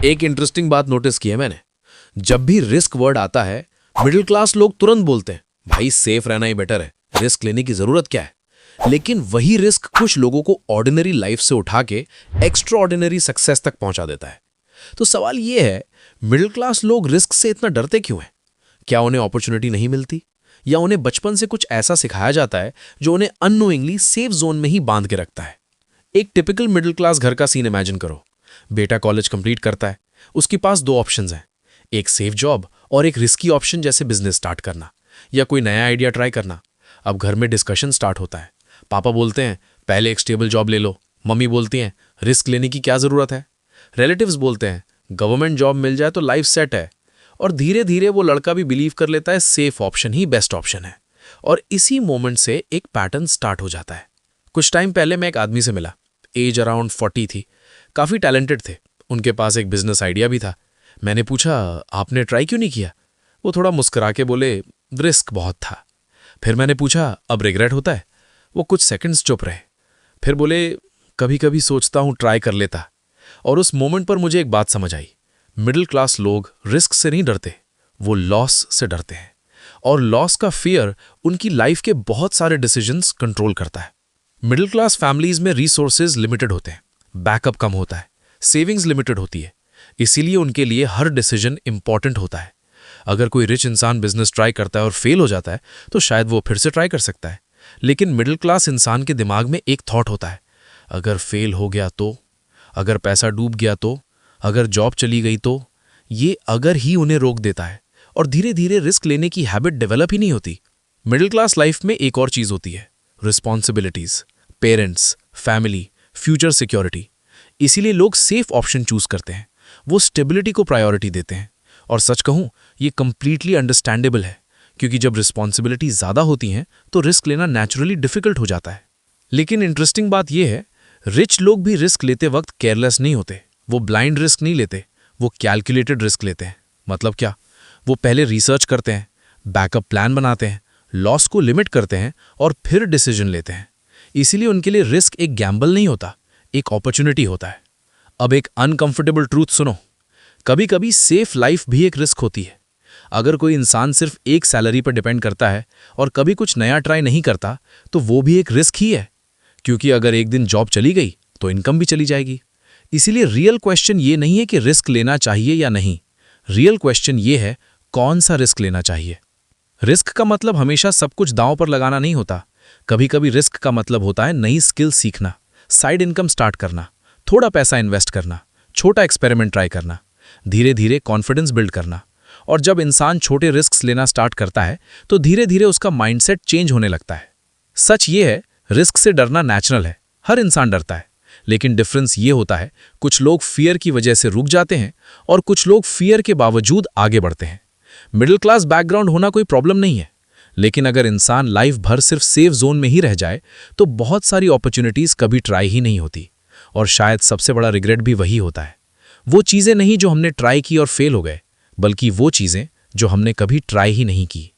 एक इंटरेस्टिंग बात नोटिस की है मैंने। जब भी रिस्क वर्ड आता है, मिडिल क्लास लोग तुरंत बोलते हैं, भाई सेफ रहना ही बेटर है, रिस्क लेने की जरूरत क्या है। लेकिन वही रिस्क कुछ लोगों को ऑर्डिनरी लाइफ से उठा के एक्स्ट्रा ऑर्डिनरी सक्सेस तक पहुंचा देता है। तो सवाल यह है, मिडिल क्लास लोग रिस्क से इतना डरते क्यों हैं? क्या उन्हें अपॉर्चुनिटी नहीं मिलती, या उन्हें बचपन से कुछ ऐसा सिखाया जाता है जो उन्हें अननोइंगली सेफ जोन में ही बांध के रखता है? एक टिपिकल मिडिल क्लास घर का सीन इमेजिन करो। बेटा कॉलेज कंप्लीट करता है, उसके पास दो ऑप्शंस हैं, एक सेफ जॉब और एक रिस्की ऑप्शन जैसे बिजनेस स्टार्ट करना या कोई नया आइडिया ट्राई करना। अब घर में डिस्कशन स्टार्ट होता है। पापा बोलते हैं पहले एक स्टेबल जॉब ले लो, मम्मी बोलती हैं रिस्क लेने की क्या जरूरत है, रिलेटिव्स बोलते हैं गवर्नमेंट जॉब मिल जाए तो लाइफ सेट है। और धीरे धीरे वो लड़का भी बिलीव कर लेता है सेफ ऑप्शन ही बेस्ट ऑप्शन है। और इसी मोमेंट से एक पैटर्न स्टार्ट हो जाता है। कुछ टाइम पहले मैं एक आदमी से मिला, एज अराउंड 40 थी, काफ़ी टैलेंटेड थे, उनके पास एक बिजनेस आइडिया भी था। मैंने पूछा आपने ट्राई क्यों नहीं किया? वो थोड़ा मुस्कुरा के बोले रिस्क बहुत था। फिर मैंने पूछा अब रिग्रेट होता है? वो कुछ सेकंड्स चुप रहे, फिर बोले कभी कभी सोचता हूँ ट्राई कर लेता। और उस मोमेंट पर मुझे एक बात समझ आई, मिडिल क्लास लोग रिस्क से नहीं डरते, वो लॉस से डरते हैं। और लॉस का फियर उनकी लाइफ के बहुत सारे डिसीजंस कंट्रोल करता है। मिडिल क्लास फैमिलीज में रिसोर्सेज लिमिटेड होते हैं, बैकअप कम होता है, सेविंग्स लिमिटेड होती है, इसीलिए उनके लिए हर डिसीजन इंपॉर्टेंट होता है। अगर कोई रिच इंसान बिजनेस ट्राई करता है और फेल हो जाता है तो शायद वो फिर से ट्राई कर सकता है, लेकिन मिडिल क्लास इंसान के दिमाग में एक थॉट होता है, अगर फेल हो गया तो, अगर पैसा डूब गया तो, अगर जॉब चली गई तो। ये अगर ही उन्हें रोक देता है और धीरे धीरे रिस्क लेने की हैबिट डेवलप ही नहीं होती। मिडिल क्लास लाइफ में एक और चीज होती है, responsibilities, parents, family, future security. इसीलिए लोग सेफ ऑप्शन चूज करते हैं, वो स्टेबिलिटी को प्रायोरिटी देते हैं। और सच कहूं, ये कंप्लीटली अंडरस्टैंडेबल है, क्योंकि जब रिस्पॉन्सिबिलिटी ज्यादा होती हैं तो रिस्क लेना नेचुरली डिफिकल्ट हो जाता है। लेकिन इंटरेस्टिंग बात यह है, रिच लोग भी रिस्क लेते वक्त केयरलेस नहीं होते। वो ब्लाइंड रिस्क नहीं लेते, वो कैलकुलेटेड रिस्क लेते हैं। मतलब क्या? वो पहले रिसर्च करते हैं, बैकअप प्लान बनाते हैं, लॉस को लिमिट करते हैं और फिर डिसीजन लेते हैं। इसीलिए उनके लिए रिस्क एक गैम्बल नहीं होता, एक अपॉर्चुनिटी होता है। अब एक अनकंफर्टेबल ट्रूथ सुनो, कभी कभी सेफ लाइफ भी एक रिस्क होती है। अगर कोई इंसान सिर्फ एक सैलरी पर डिपेंड करता है और कभी कुछ नया ट्राई नहीं करता तो वो भी एक रिस्क ही है, क्योंकि अगर एक दिन जॉब चली गई तो इनकम भी चली जाएगी। इसीलिए रियल क्वेश्चन ये नहीं है कि रिस्क लेना चाहिए या नहीं, रियल क्वेश्चन ये है कौन सा रिस्क लेना चाहिए। रिस्क का मतलब हमेशा सब कुछ दांव पर लगाना नहीं होता। कभी कभी रिस्क का मतलब होता है नई स्किल सीखना, साइड इनकम स्टार्ट करना, थोड़ा पैसा इन्वेस्ट करना, छोटा एक्सपेरिमेंट ट्राई करना, धीरे धीरे कॉन्फिडेंस बिल्ड करना। और जब इंसान छोटे रिस्क लेना स्टार्ट करता है तो धीरे धीरे उसका माइंडसेट चेंज होने लगता है। सच ये है, रिस्क से डरना नेचुरल है, हर इंसान डरता है। लेकिन डिफरेंस ये होता है, कुछ लोग फियर की वजह से रुक जाते हैं और कुछ लोग फियर के बावजूद आगे बढ़ते हैं। मिडिल क्लास बैकग्राउंड होना कोई प्रॉब्लम नहीं है, लेकिन अगर इंसान लाइफ भर सिर्फ सेफ जोन में ही रह जाए तो बहुत सारी अपॉर्चुनिटीज कभी ट्राई ही नहीं होती। और शायद सबसे बड़ा रिग्रेट भी वही होता है, वो चीजें नहीं जो हमने ट्राई की और फेल हो गए, बल्कि वो चीजें जो हमने कभी ट्राई ही नहीं की।